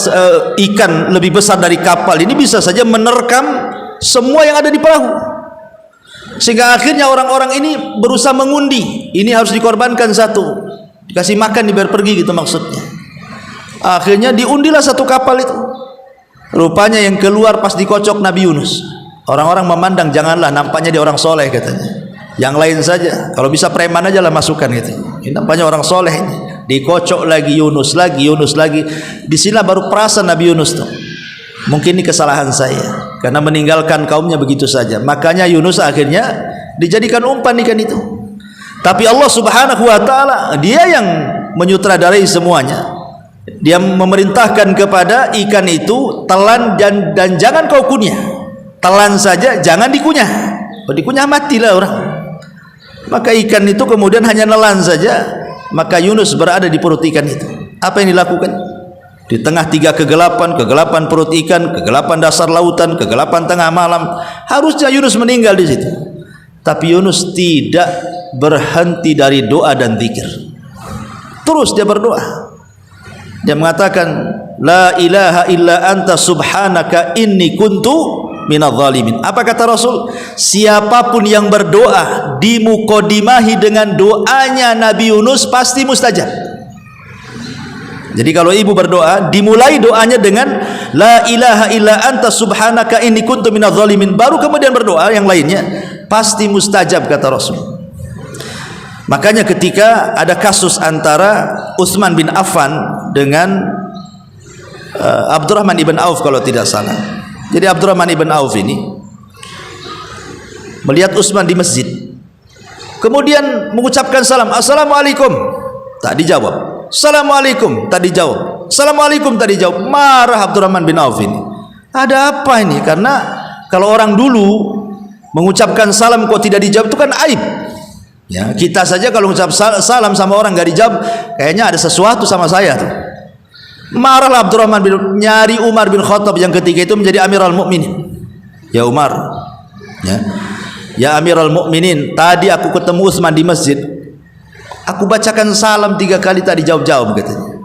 ikan lebih besar dari kapal ini bisa saja menerkam semua yang ada di perahu, sehingga akhirnya orang-orang ini berusaha mengundi, ini harus dikorbankan satu, dikasih makan dibiar pergi gitu maksudnya. Akhirnya diundilah satu kapal itu. Rupanya yang keluar pas dikocok Nabi Yunus. Orang-orang memandang, janganlah, nampaknya dia orang soleh katanya. Yang lain saja, kalau bisa preman aja lah masukkan gitu. Ini nampaknya orang soleh ini. Dikocok lagi Yunus lagi, Yunus lagi. Di sini baru perasaan Nabi Yunus tuh. Mungkin ini kesalahan saya karena meninggalkan kaumnya begitu saja. Makanya Yunus akhirnya dijadikan umpan ikan itu. Tapi Allah Subhanahu wa taala dia yang menyutradarai semuanya. Dia memerintahkan kepada ikan itu telan dan jangan kau kunyah. Telan saja, jangan dikunyah. Kalau dikunyah matilah orang. Maka ikan itu kemudian hanya nelan saja. Maka Yunus berada di perut ikan itu. Apa yang dilakukan? Di tengah tiga kegelapan, kegelapan perut ikan, kegelapan dasar lautan, kegelapan tengah malam, harusnya Yunus meninggal di situ. Tapi Yunus tidak berhenti dari doa dan zikir. Terus dia berdoa. Dia mengatakan, la ilaha illa anta subhanaka inni kuntu minadh dhalimin. Apa kata Rasul? Siapapun yang berdoa dimukodimahi dengan doanya Nabi Yunus pasti mustajab. Jadi kalau ibu berdoa, dimulai doanya dengan la ilaha illa anta subhanaka inni kuntu minadh dhalimin, baru kemudian berdoa yang lainnya pasti mustajab kata Rasul. Makanya ketika ada kasus antara Utsman bin Affan dengan Abdurrahman ibn Auf kalau tidak salah. Jadi Abdurrahman ibn Auf ini melihat Utsman di masjid, kemudian mengucapkan salam, assalamualaikum, tak dijawab. Assalamualaikum, tak dijawab. Assalamualaikum, tak dijawab. Marah Abdurrahman bin Auf ini. Ada apa ini? Karena kalau orang dulu mengucapkan salam kok tidak dijawab itu kan aib. Ya, kita saja kalau mengucap salam sama orang nggak dijawab, kayaknya ada sesuatu sama saya tuh. Marahlah Abdurrahman bin Auf, nyari Umar bin Khattab yang ketika itu menjadi Amirul Mukminin. Ya Umar, ya Amirul Mukminin, tadi aku ketemu Utsman di masjid. Aku bacakan salam 3 kali tak dijawab-jawab katanya.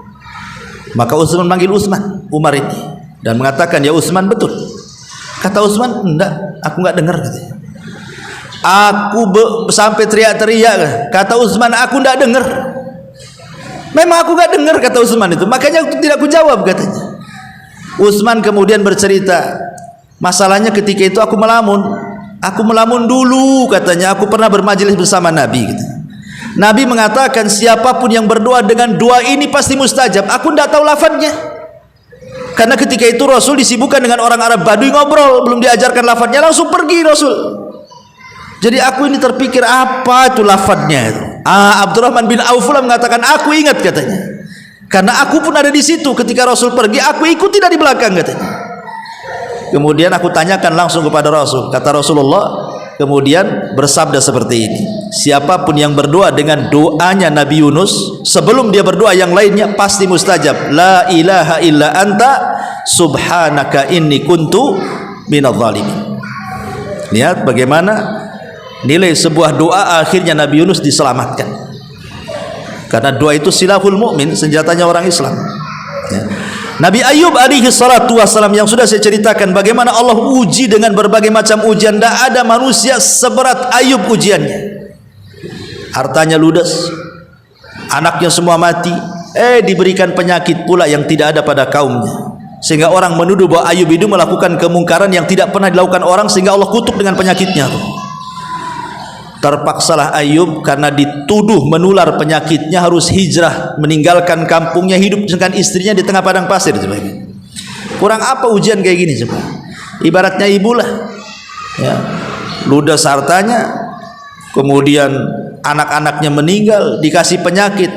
Maka Utsman manggil Umar ini dan mengatakan, ya Utsman, betul. Kata Utsman, enggak, aku enggak dengar katanya. Aku sampai teriak-teriak. Kata Utsman, aku enggak dengar. Memang aku enggak dengar kata Utsman itu. Makanya aku tidak aku jawab katanya. Utsman kemudian bercerita, masalahnya ketika itu aku melamun. Aku melamun dulu katanya. Aku pernah bermajelis bersama Nabi gitu. Nabi mengatakan siapapun yang berdoa dengan doa ini pasti mustajab. Aku tidak tahu lafadznya karena ketika itu Rasul disibukkan dengan orang Arab Badui ngobrol, belum diajarkan lafadznya, langsung pergi Rasul. Jadi aku ini terpikir apa itu lafadznya itu. Abdurrahman bin Auf mengatakan aku ingat katanya, karena aku pun ada di situ ketika Rasul pergi, aku ikut tidak di belakang katanya. Kemudian aku tanyakan langsung kepada Rasul. Kata Rasulullah kemudian bersabda seperti ini, siapapun yang berdoa dengan doanya Nabi Yunus sebelum dia berdoa yang lainnya pasti mustajab. La ilaha illa anta subhanaka inni kuntu minadh dhalimin. Lihat bagaimana nilai sebuah doa, akhirnya Nabi Yunus diselamatkan. Karena doa itu silahul mukmin, senjatanya orang Islam. Ya. Nabi Ayub alaihi salatu wassalam yang sudah saya ceritakan bagaimana Allah uji dengan berbagai macam ujian. Tidak ada manusia seberat Ayub ujiannya. Hartanya ludes, anaknya semua mati, diberikan penyakit pula yang tidak ada pada kaumnya, sehingga orang menuduh bahwa Ayub itu melakukan kemungkaran yang tidak pernah dilakukan orang, sehingga Allah kutuk dengan penyakitnya. Terpaksalah Ayub karena dituduh menular penyakitnya harus hijrah, meninggalkan kampungnya, hidup dengan istrinya di tengah padang pasir. Kurang apa ujian kayak gini coba? Ibaratnya ibulah, ya, ludes hartanya, kemudian anak-anaknya meninggal, dikasih penyakit,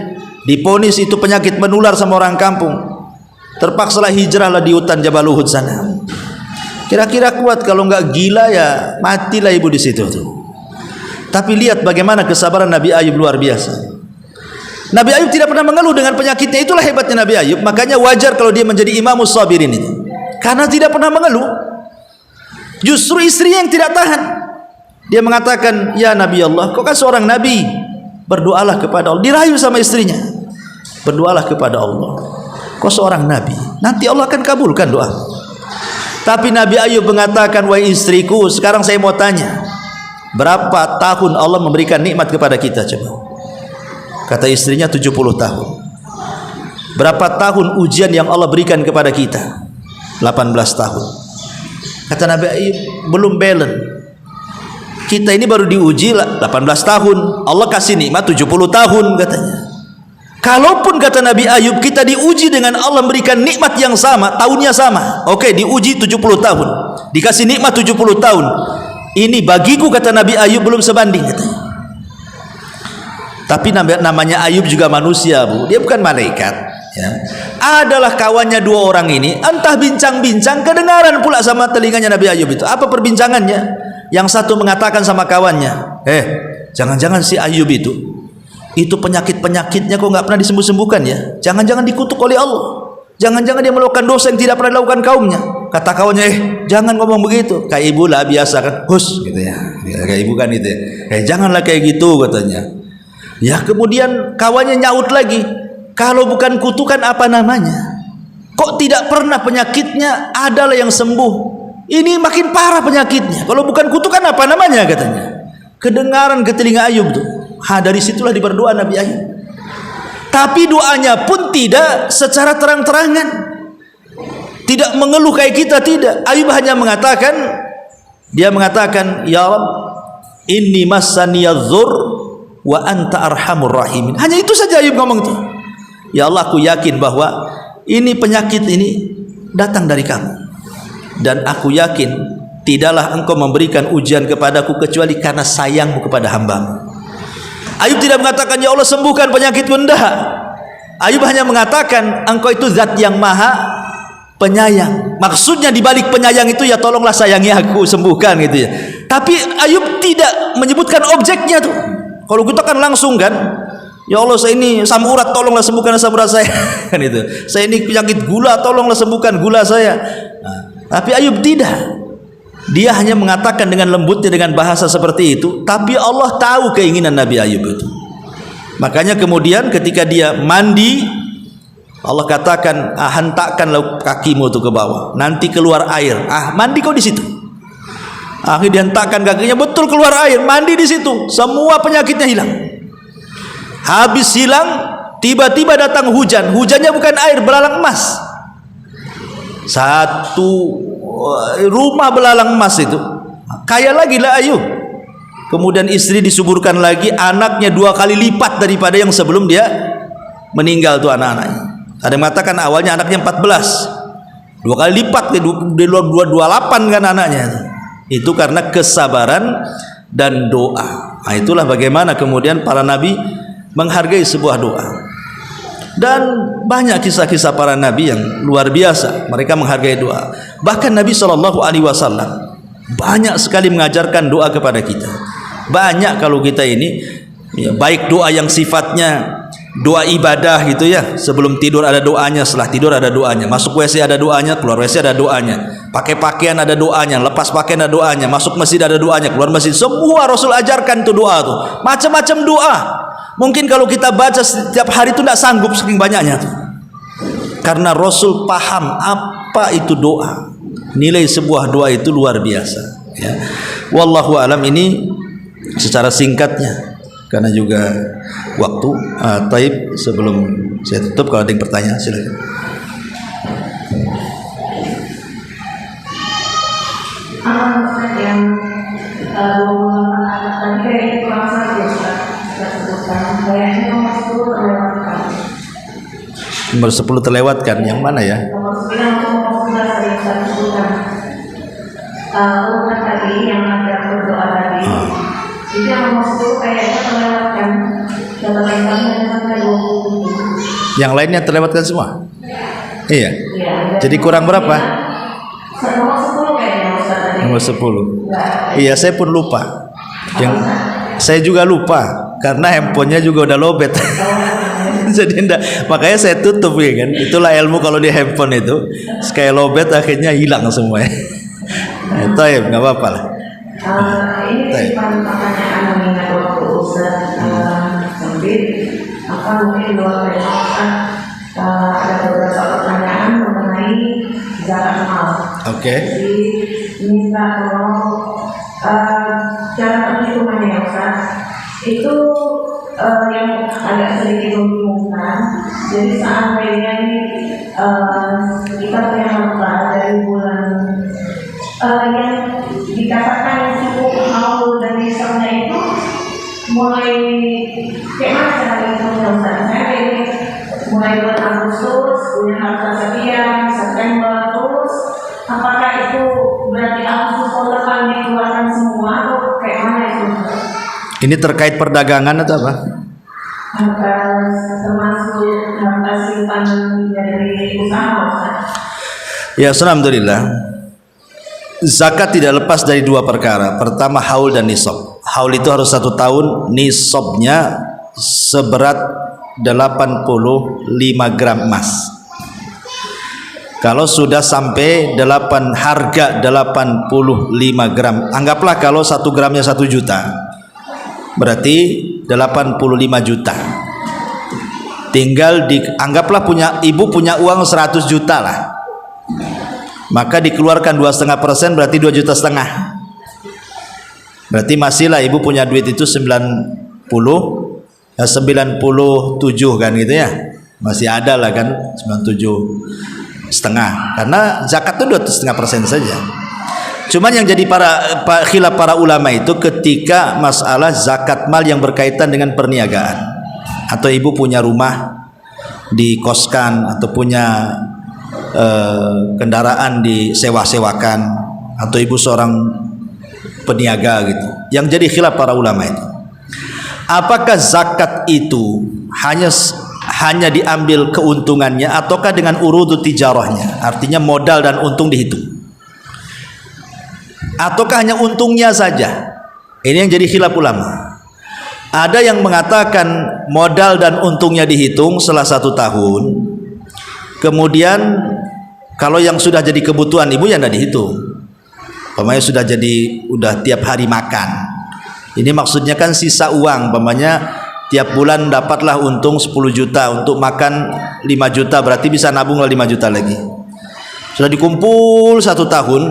diponis itu penyakit menular sama orang kampung. terpaksalah hijrahlah di hutan Jabal Uhud sana. Kira-kira kuat? Kalau enggak gila ya matilah ibu di situ tuh. Tapi lihat bagaimana kesabaran Nabi Ayub, luar biasa. Nabi Ayub tidak pernah mengeluh dengan penyakitnya. Itulah hebatnya Nabi Ayub. Makanya wajar kalau dia menjadi imamus sabirin itu, karena tidak pernah mengeluh. Justru istrinya yang tidak tahan. Dia mengatakan, ya Nabi Allah, kau kan seorang Nabi, berdoalah kepada Allah. Dirayu sama istrinya, berdoalah kepada Allah, kau seorang Nabi, nanti Allah akan kabulkan doa. Tapi Nabi Ayub mengatakan, wahai istriku, sekarang saya mau tanya, berapa tahun Allah memberikan nikmat kepada kita? Coba. Kata istrinya 70 tahun. Berapa tahun ujian yang Allah berikan kepada kita? 18 tahun. Kata Nabi Ayub, belum balance. Kita ini baru diuji 18 tahun, Allah kasih nikmat 70 tahun katanya. Kalaupun kata Nabi Ayub kita diuji dengan Allah memberikan nikmat yang sama, tahunnya sama, oke, diuji 70 tahun, dikasih nikmat 70 tahun, ini bagiku kata Nabi Ayub belum sebanding katanya. Tapi namanya Ayub juga manusia, Bu, dia bukan malaikat ya. Adalah kawannya dua orang ini, entah bincang-bincang, kedengaran pula sama telinganya Nabi Ayub itu. Apa perbincangannya? Yang satu mengatakan sama kawannya, jangan-jangan si Ayub itu penyakit-penyakitnya kok nggak pernah disembuh-sembuhkan ya? Jangan-jangan dikutuk oleh Allah, jangan-jangan dia melakukan dosa yang tidak pernah dilakukan kaumnya. Kata kawannya, jangan ngomong begitu, kayak ibu lah biasa kan, hus gitu ya, kayak ibu kan itu ya. Janganlah kayak gitu katanya. Ya kemudian kawannya nyaut lagi, kalau bukan kutukan apa namanya? Kok tidak pernah penyakitnya adalah yang sembuh? Ini makin parah penyakitnya. Kalau bukan kutukan apa namanya katanya. Kedengaran ke telinga Ayub tuh. Dari situlah diberdoa Nabi Ayub. Tapi doanya pun tidak secara terang-terangan, tidak mengeluh kayak kita, tidak. Ayub hanya mengatakan, dia mengatakan, ya Rabb, inni massaniyadz-dzur wa anta arhamur rahimin. Hanya itu saja Ayub ngomong itu. Ya Allah, aku yakin bahwa ini penyakit ini datang dari kamu, dan aku yakin tidaklah engkau memberikan ujian kepadaku kecuali karena sayangmu kepada hambamu. Ayub tidak mengatakan ya Allah sembuhkan penyakitku, enggak. Ayub hanya mengatakan engkau itu zat yang maha penyayang. Maksudnya di balik penyayang itu ya tolonglah sayangi aku, sembuhkan gitu ya. Tapi Ayub tidak menyebutkan objeknya tuh. Kalau kita kan langsung kan, ya Allah saya ini asam urat, tolonglah sembuhkan asam urat saya kan itu. Saya ini penyakit gula, tolonglah sembuhkan gula saya. Tapi Ayub tidak. Dia hanya mengatakan dengan lembutnya, dengan bahasa seperti itu. Tapi Allah tahu keinginan Nabi Ayub itu. Makanya kemudian ketika dia mandi, Allah katakan, hentakkanlah kakimu itu ke bawah, nanti keluar air. Mandi kau di situ. Akhirnya dihentakkan kakinya, betul keluar air, mandi di situ. Semua penyakitnya hilang. Habis hilang, tiba-tiba datang hujan. Hujannya bukan air, belalang emas. Satu rumah belalang emas itu. Kaya lagi lah Ayub. Kemudian istri disuburkan lagi, anaknya 2 kali lipat daripada yang sebelum dia meninggal tuh anak-anaknya. Ada yang mengatakan awalnya anaknya 14, 2 kali lipat, 28 kan anaknya. Itu karena kesabaran dan doa. Itulah bagaimana kemudian para nabi menghargai sebuah doa. Dan banyak kisah-kisah para nabi yang luar biasa, mereka menghargai doa. Bahkan Nabi SAW banyak sekali mengajarkan doa kepada kita. Banyak kalau kita ini ya, baik doa yang sifatnya doa ibadah gitu ya, sebelum tidur ada doanya, setelah tidur ada doanya, masuk WC ada doanya, keluar WC ada doanya, pakai pakaian ada doanya, lepas pakaian ada doanya, masuk masjid ada doanya, keluar masjid, semua Rasul ajarkan tuh doa tuh, macam-macam doa. Mungkin kalau kita baca setiap hari itu tidak sanggup saking banyaknya tuh. Karena Rasul paham apa itu doa. Nilai sebuah doa itu luar biasa ya. Wallahu alam, ini secara singkatnya karena juga waktu. Taib, sebelum saya tutup, kalau ada yang pertanyaan silakan. Yang tadi kayaknya kurang satu kayaknya nomor 10 terlewatkan. Yang mana ya? Nomor 9 nomor 11 ada yang saya sebutkan. Urutan tadi yang ada berdoa tadi. Jadi yang nomor 10 kayaknya terlewatkan. Dan lain kami ada sampai 20. Yang lainnya terlewatkan semua? Iya. Ya, Jadi kurang berapa? Nomor 10 kayaknya Ustaz tadi. Nomor 10. Enggak. Iya, saya pun lupa. Saya juga lupa karena handphonenya juga udah lobet. Jadi makanya saya tutup ya kan. Itulah ilmu kalau di handphone itu sekali lobet akhirnya hilang semuanya. Itu ya nggak apa-apa lah. Ini pertanyaan mengingat waktu Ustaz sempit. Mungkin luar biasa ada beberapa pertanyaan mengenai zakat mal. Oke. Jadi minta tolong cara perhitungannya Ustaz itu yang agak sedikit membingungkan. Jadi seandainya ini kita punya harta dari bulan yang dikatakan cukup haul dan misalnya itu mulai kayak mana cara hitungnya Ustaz? Saya ini mulai bulan Agustus punya harta sekian, September terus apakah itu berarti Agustus tahun depan dikeluarkan semua atau kayak mana itu? Ini terkait perdagangan atau apa? Harta termasuk harta simpanan dari usaha Ustaz. Ya, alhamdulillah. Zakat tidak lepas dari dua perkara. Pertama haul dan nisab. Haul itu harus 1 tahun, nisabnya seberat 85 gram emas. Kalau sudah sampai harga 85 gram, anggaplah kalau 1 gramnya 1 juta, berarti 85 juta. Tinggal anggaplah ibu punya uang 100 juta lah, maka dikeluarkan 2,5% berarti 2,5 juta. Berarti masihlah ibu punya duit itu 97 kan gitu ya, masih ada lah kan 97,5, karena zakat itu 2,5% saja. Cuman yang jadi khilaf para ulama itu ketika masalah zakat mal yang berkaitan dengan perniagaan, atau ibu punya rumah dikoskan atau punya kendaraan disewa-sewakan, atau ibu seorang peniaga gitu. Yang jadi khilaf para ulama itu, apakah zakat itu hanya diambil keuntungannya ataukah dengan urudu tijarahnya, artinya modal dan untung dihitung, ataukah hanya untungnya saja? Ini yang jadi khilaf ulama. Ada yang mengatakan modal dan untungnya dihitung setelah 1 tahun. Kemudian kalau yang sudah jadi kebutuhan ibu ya tidak dihitung. Pokoknya sudah udah tiap hari makan. Ini maksudnya kan sisa uang. Pokoknya tiap bulan dapatlah untung 10 juta untuk makan 5 juta, berarti bisa nabunglah 5 juta lagi. Sudah dikumpul 1 tahun,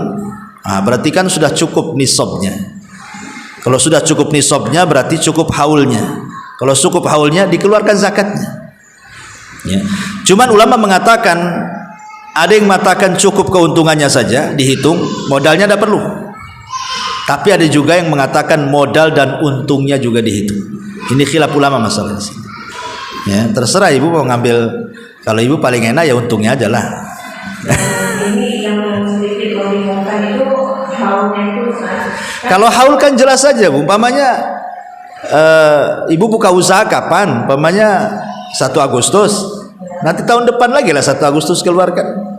berarti kan sudah cukup nisabnya. Kalau sudah cukup nisabnya berarti cukup haulnya. Kalau cukup haulnya dikeluarkan zakatnya. Ya. Cuman ulama mengatakan, ada yang mengatakan cukup keuntungannya saja dihitung, modalnya tidak perlu. Tapi ada juga yang mengatakan modal dan untungnya juga dihitung. Ini khilaf ulama masalah di sini. Ya, terserah ibu mau ngambil. Kalau ibu paling enak ya untungnya aja lah. Ini yang sedikit membingungkan itu haulnya itu. Kalau haul kan jelas saja, umpamanya ibu buka usaha kapan? Umpamanya 1 Agustus. Nanti tahun depan lagi lah 1 Agustus keluarkan.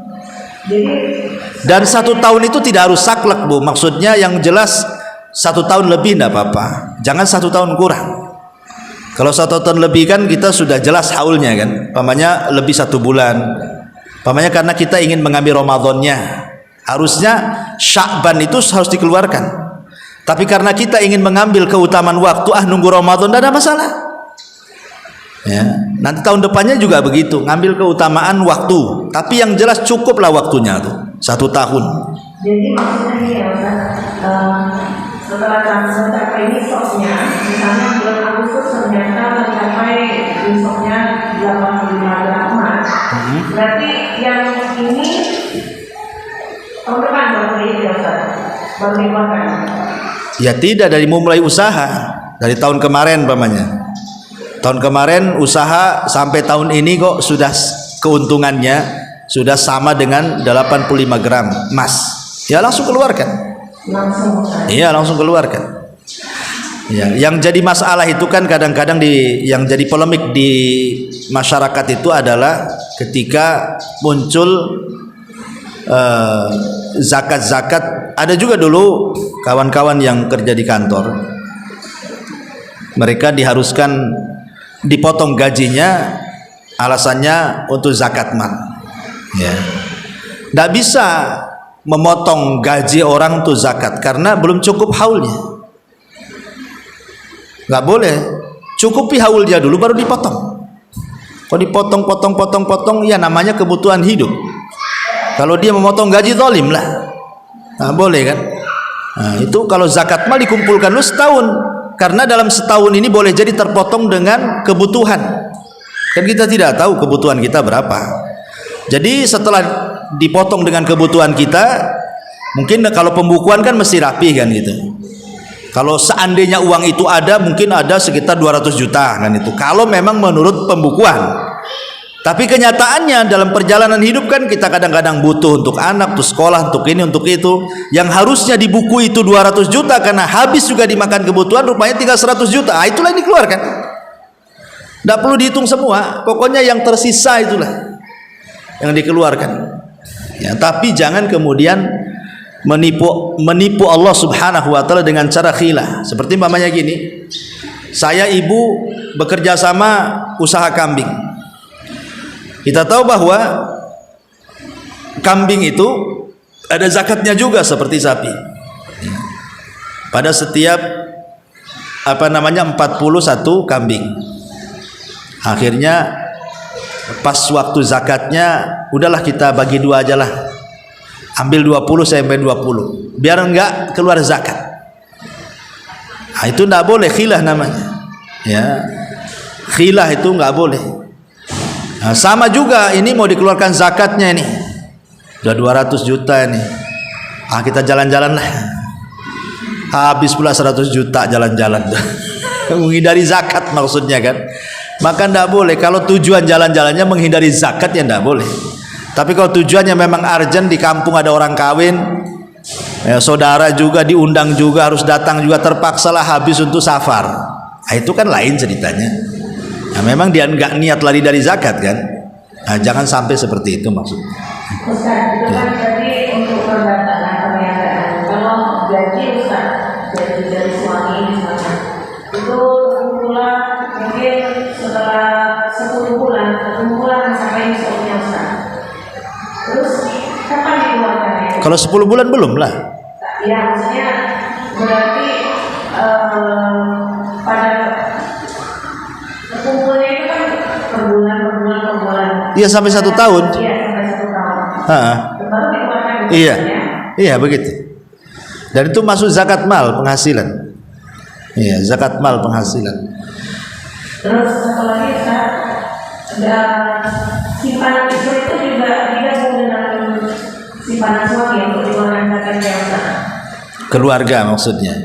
Dan 1 tahun itu tidak harus saklek bu. Maksudnya yang jelas 1 tahun lebih tidak apa-apa. Jangan 1 tahun kurang. Kalau 1 tahun lebih kan kita sudah jelas haulnya kan. Umpamanya lebih 1 bulan. Umpamanya karena kita ingin mengambil Ramadannya, harusnya Sya'ban itu harus dikeluarkan. Tapi karena kita ingin mengambil keutamaan waktu, nunggu Ramadan tidak ada masalah. Ya, nanti tahun depannya juga begitu, ngambil keutamaan waktu. Tapi yang jelas cukuplah waktunya tuh 1 tahun. Jadi maksudnya ini ya Ustaz, setelah mencapai nisabnya, misalnya bulan Agustus ternyata mencapai nisabnya 85 gram emas, berarti yang ini tahun depan baru ini ya Ustaz, baru dikeluarkan. Ya tidak, dari mulai usaha, dari tahun kemarin umpamanya. Tahun kemarin usaha sampai tahun ini kok sudah keuntungannya sudah sama dengan 85 gram emas. Ya langsung keluarkan. Iya langsung keluarkan. Ya, yang jadi masalah itu kan kadang-kadang yang jadi polemik di masyarakat itu adalah ketika muncul zakat-zakat. Ada juga dulu kawan-kawan yang kerja di kantor, mereka diharuskan dipotong gajinya, alasannya untuk zakat mal. Ya, tidak bisa memotong gaji orang untuk zakat karena belum cukup haulnya. Nggak boleh, cukupi haul dia dulu baru dipotong. Kalau dipotong, ya namanya kebutuhan hidup. Kalau dia memotong gaji, zalim lah. Nah, boleh kan? Nah, itu kalau zakat mal dikumpulkan lu setahun, karena dalam setahun ini boleh jadi terpotong dengan kebutuhan. Kan kita tidak tahu kebutuhan kita berapa. Jadi setelah dipotong dengan kebutuhan kita, mungkin kalau pembukuan kan mesti rapi kan gitu. Kalau seandainya uang itu ada, mungkin ada sekitar 200 juta kan itu. Kalau memang menurut pembukuan. Tapi kenyataannya dalam perjalanan hidup kan kita kadang-kadang butuh untuk anak, untuk sekolah, untuk ini, untuk itu. Yang harusnya di buku itu 200 juta karena habis juga dimakan kebutuhan, rupanya tinggal 100 juta. Ah, itulah yang dikeluarkan. Tidak perlu dihitung semua. Pokoknya yang tersisa itulah yang dikeluarkan. Ya, tapi jangan kemudian menipu Allah Subhanahu wa taala dengan cara khilah. Seperti mamanya gini, saya ibu bekerja sama usaha kambing. Kita tahu bahwa kambing itu ada zakatnya juga seperti sapi. Pada setiap 41 kambing. Akhirnya pas waktu zakatnya, udahlah kita bagi dua aja lah. Ambil 20, saya ambil 20. Biar enggak keluar zakat. Nah, itu enggak boleh, khilah namanya. Ya. Khilah itu enggak boleh. Nah, sama juga ini mau dikeluarkan zakatnya ini. Udah 200 juta ini. Ah, kita jalan-jalan lah. Habis pula 100 juta jalan-jalan. Menghindari zakat maksudnya kan. Maka enggak boleh. Kalau tujuan jalan-jalannya menghindari zakat, ya enggak boleh. Tapi kalau tujuannya memang urgent, di kampung ada orang kawin, ya, saudara juga diundang juga, harus datang juga, terpaksalah habis untuk safar. Nah, itu kan lain ceritanya. Nah, memang dia nggak niat lari dari zakat kan. Nah, jangan sampai seperti itu maksudnya. Ustaz, itu kan tadi untuk pernyataan. Kalau gaji Ustaz, gaji dari suami misalnya, itu kumpulan mungkin setelah 10 bulan, sampai misalnya Ustaz. Terus kapan dikeluarkannya? Kalau 10 bulan belum lah. Ya, maksudnya berarti pada kumpulnya itu kan per bulan. Iya, sampai 1 tahun. Iya, sampai 1 tahun. Baru dikeluarkan. Iya, iya begitu. Dan itu masuk zakat mal penghasilan. Iya, zakat mal penghasilan. Terus satu lagi Ustaz, ada simpanan itu juga digabung dengan simpanan suami untuk dikeluarkan zakatnya Ustaz. Keluarga maksudnya.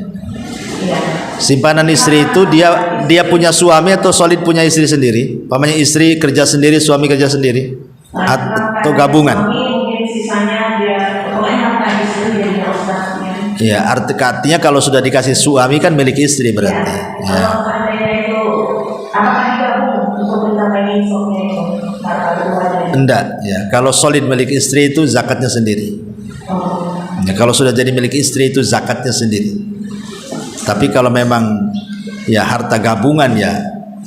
Iya. Simpanan istri itu dia punya suami atau solid punya istri sendiri? Pamannya istri kerja sendiri, suami kerja sendiri, atau gabungan? Suami mungkin sisanya dia pokoknya harta istri dia Ustaz. Iya, artinya kalau sudah dikasih suami kan milik istri berarti. Ya. Kalau seandainya itu apakah digabung untuk mencapai nisabnya itu? Enggak, ya. Kalau solid milik istri itu zakatnya sendiri. Ya, kalau sudah jadi milik istri itu zakatnya sendiri. Tapi kalau memang ya harta gabungan ya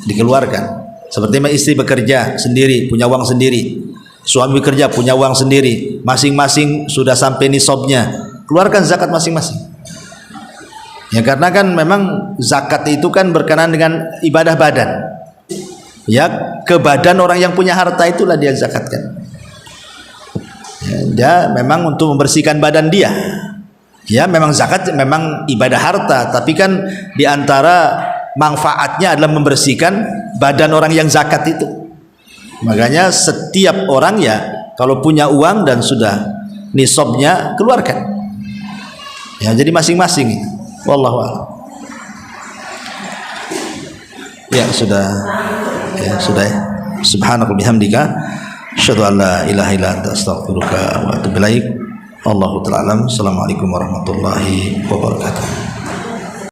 dikeluarkan. Seperti istri bekerja sendiri, punya uang sendiri. Suami bekerja punya uang sendiri. Masing-masing sudah sampai nisabnya, keluarkan zakat masing-masing. Ya, karena kan memang zakat itu kan berkenaan dengan ibadah badan. Ya, ke badan orang yang punya harta itulah dia zakatkan. Ya, dia memang untuk membersihkan badan dia. Ya, memang zakat memang ibadah harta, tapi kan diantara manfaatnya adalah membersihkan badan orang yang zakat itu. Makanya setiap orang ya kalau punya uang dan sudah nisabnya keluarkan. Ya, jadi masing-masing. Wallahu a'lam. Ya, sudah. Ya, sudah ya. Subhanakallahumma bihamdika asyhadu an la ilaha illa anta astaghfiruka wa atubu ilaik. Allahu ta'ala alam. Assalamualaikum warahmatullahi wabarakatuh.